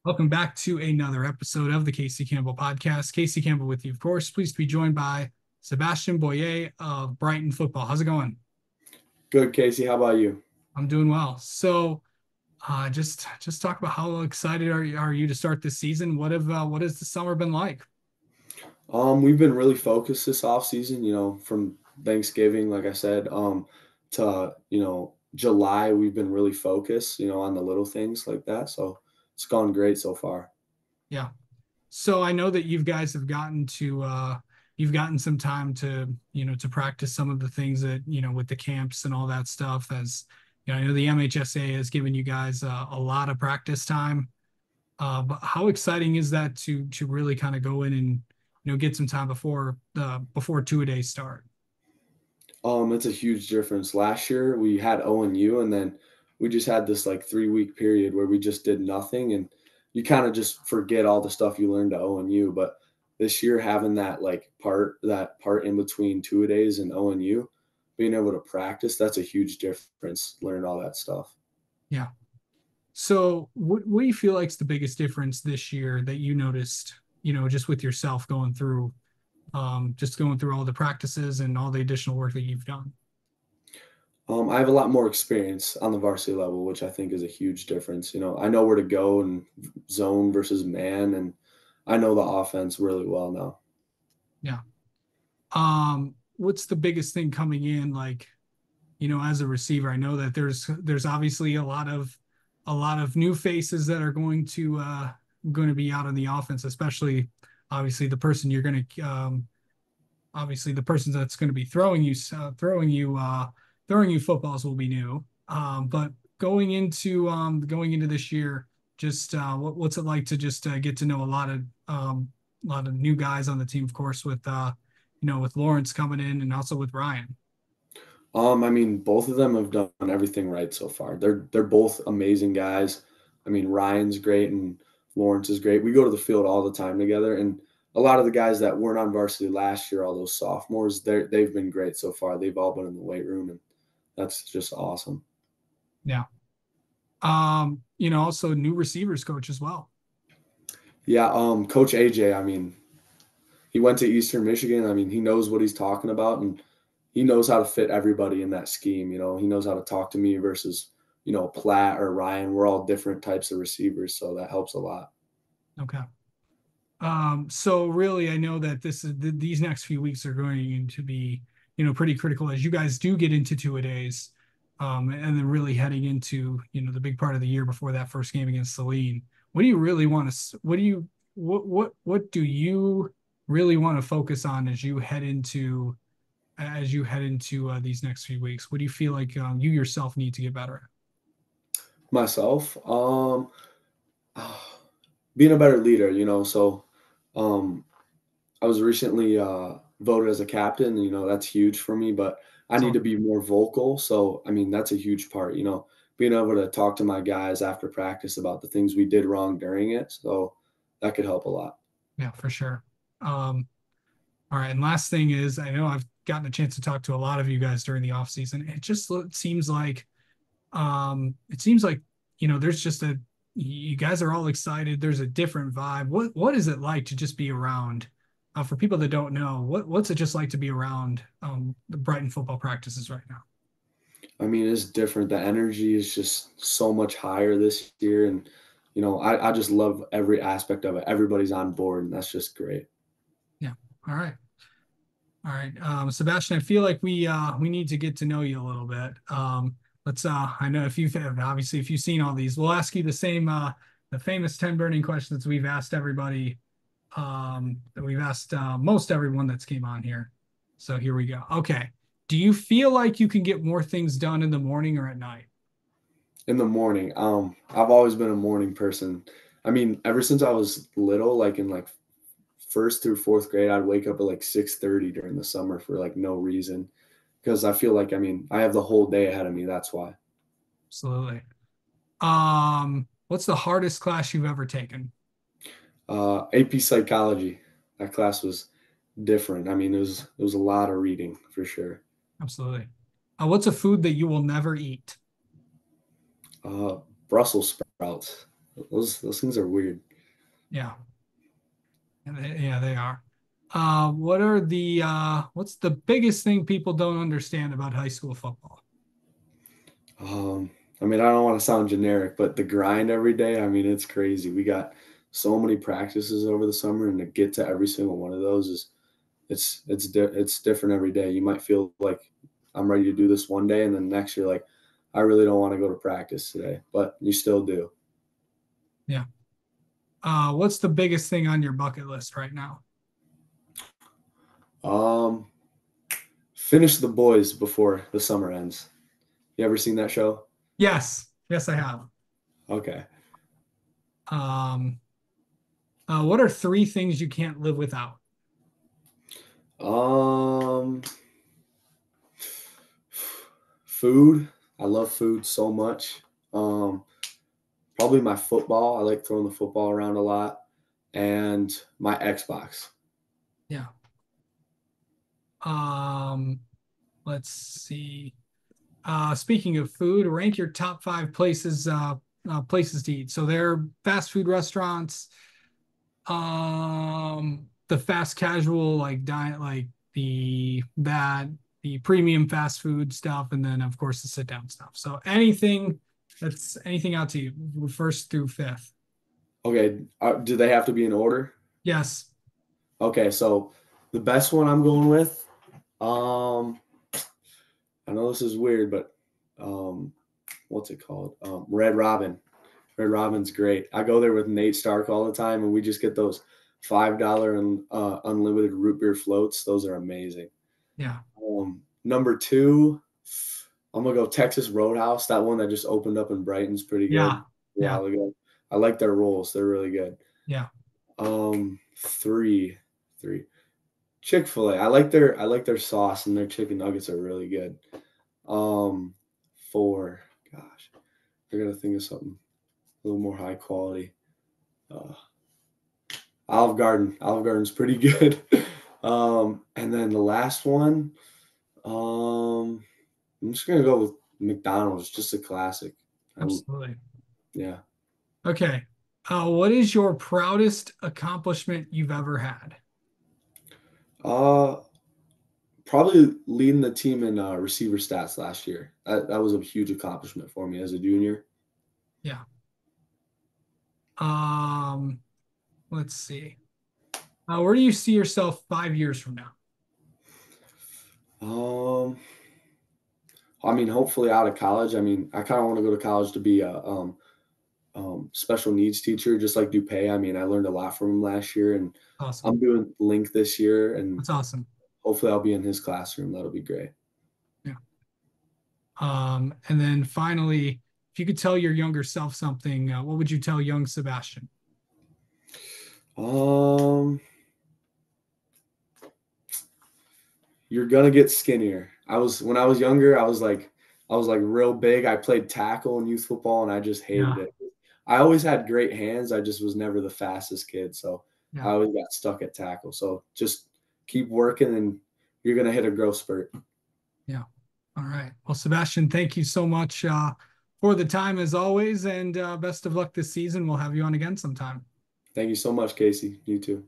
Welcome back to another episode of the Casey Campbell podcast. Casey Campbell with you, of course. Pleased to be joined by Sebastian Boyea of Brighton Football. How's it going? Good, Casey. How about you? I'm doing well. Just talk about how excited are you to start this season? What has the summer been like? We've been really focused this off season. From Thanksgiving, like I said, to July. We've been really focused, on the little things like that. So it's gone great so far. Yeah. So I know that you guys have you've gotten some time to to practice some of the things that with the camps and all that stuff. As I know the MHSA has given you guys a lot of practice time. But how exciting is that to really kind of go in and get some time before two a day start? It's a huge difference. Last year we had ONU, and then we just had this like 3 week period where we just did nothing, and you kind of just forget all the stuff you learned at ONU. But this year, having that part in between 2 days and ONU, being able to practice, that's a huge difference. Learn all that stuff. Yeah. So what do you feel like is the biggest difference this year that you noticed, just with yourself just going through all the practices and all the additional work that you've done? I have a lot more experience on the varsity level, which I think is a huge difference. I know where to go and zone versus man, and I know the offense really well now. Yeah. What's the biggest thing coming in, like, as a receiver? I know that there's obviously a lot of new faces that are going to be out on the offense, especially obviously the person that's going to be throwing you footballs will be new. But going into this year, just what's it like to just get to know a lot of new guys on the team, of course, with with Lawrence coming in and also with Ryan. I mean, both of them have done everything right so far. They're both amazing guys. I mean, Ryan's great and Lawrence is great. We go to the field all the time together, and a lot of the guys that weren't on varsity last year, all those sophomores, they've been great so far. They've all been in the weight room, and that's just awesome. Yeah. Also new receivers coach as well. Yeah, Coach AJ. I mean, he went to Eastern Michigan. I mean, he knows what he's talking about, and he knows how to fit everybody in that scheme. He knows how to talk to me versus Platt or Ryan. We're all different types of receivers, so that helps a lot. Okay. So really, I know that these next few weeks are going to be, pretty critical as you guys do get into two a days, and then really heading into, the big part of the year before that first game against Celine. What do you really want to? What do you really want to focus on as you head into these next few weeks? What do you feel like you yourself need to get better at? Myself, being a better leader. So um, I was recently voted as a captain. That's huge for me, but I need So to be more vocal. So I mean, that's a huge part. Being able to talk to my guys after practice about the things we did wrong during it. So that could help a lot. yeah, for sure. Um, All right. And last thing is, I know I've gotten a chance to talk to a lot of you guys during the off season. It seems like, there's just you guys are all excited. There's a different vibe. What is it like to just be around? For people that don't know, what's it just like to be around the Brighton football practices right now? I mean, it's different. The energy is just so much higher this year. And, I just love every aspect of it. Everybody's on board, and that's just great. Yeah. All right. All right. Sebastian, I feel like we need to get to know you a little bit. Let's I know if you've obviously if you've seen all these, we'll ask you the famous 10 burning questions we've asked everybody, that we've asked most everyone that's came on here. So here we go. Okay. Do you feel like you can get more things done in the morning or at night? In the morning, I've always been a morning person. I mean, ever since I was little, like in like first through fourth grade, I'd wake up at like 6:30 during the summer for like no reason because I feel like, I mean, I have the whole day ahead of me. That's why. Absolutely. What's the hardest class you've ever taken? AP psychology. That class was different. I mean, it was a lot of reading for sure. Absolutely. What's a food that you will never eat? Uh, Brussels sprouts. Those things are weird. Yeah. Yeah, they are. What's the biggest thing people don't understand about high school football? Um, I mean, I don't want to sound generic, but the grind every day, I mean, it's crazy. We got so many practices over the summer, and to get to every single one of those is it's different every day. You might feel like I'm ready to do this one day, and then next you're like, I really don't want to go to practice today, but you still do. Yeah. What's the biggest thing on your bucket list right now? Um, Finish The Boys before the summer ends. You ever seen that show? Yes. Yes, I have. Okay. Um, what are three things you can't live without? Um, Food. I love food so much. Um, Probably my football. I like throwing the football around a lot, and my Xbox. Yeah. Um, let's see. Speaking of food, rank your top five places to eat. So they're fast food restaurants, the fast casual like diet, like the premium fast food stuff, and then of course the sit down stuff. So anything out to you, first through fifth. Okay, do they have to be in order? Yes. Okay, so the best one I'm going with, um, I know this is weird, but um, what's it called? Red Robin. Red Robin's great. I go there with Nate Stark all the time, and we just get those $5 and unlimited root beer floats. Those are amazing. Yeah. Number two, I'm gonna go Texas Roadhouse. That one that just opened up in Brighton's pretty good Yeah. a Yeah. while ago. I like their rolls; they're really good. Yeah. Three, Chick-fil-A. I like their sauce and their chicken nuggets are really good. Um, Four, gosh, I gotta think of something a little more high quality. Uh, Olive Garden. Olive Garden's pretty good. And then the last one, um, I'm just gonna go with McDonald's, just a classic. I, Absolutely. yeah. Okay. What is your proudest accomplishment you've ever had? Uh, Probably leading the team in receiver stats last year. That was a huge accomplishment for me as a junior. Yeah. Um, let's see. Where do you see yourself 5 years from now? Um, I mean, hopefully out of college. I mean, I kind of want to go to college to be a special needs teacher, just like Dupay. I mean, I learned a lot from him last year, and Awesome. I'm doing Link this year, and That's awesome. hopefully I'll be in his classroom. That'll be great. Yeah. And then finally, if you could tell your younger self something, what would you tell young Sebastian? Um, you're gonna get skinnier. When I was younger, I was like real big. I played tackle in youth football, and I just hated Yeah. it. I always had great hands. I just was never the fastest kid, so I Yeah. always got stuck at tackle. So just keep working, and you're gonna hit a growth spurt. Yeah. All right. Well, Sebastian, thank you so much for the time as always, and best of luck this season. We'll have you on again sometime. Thank you so much, Casey. You too.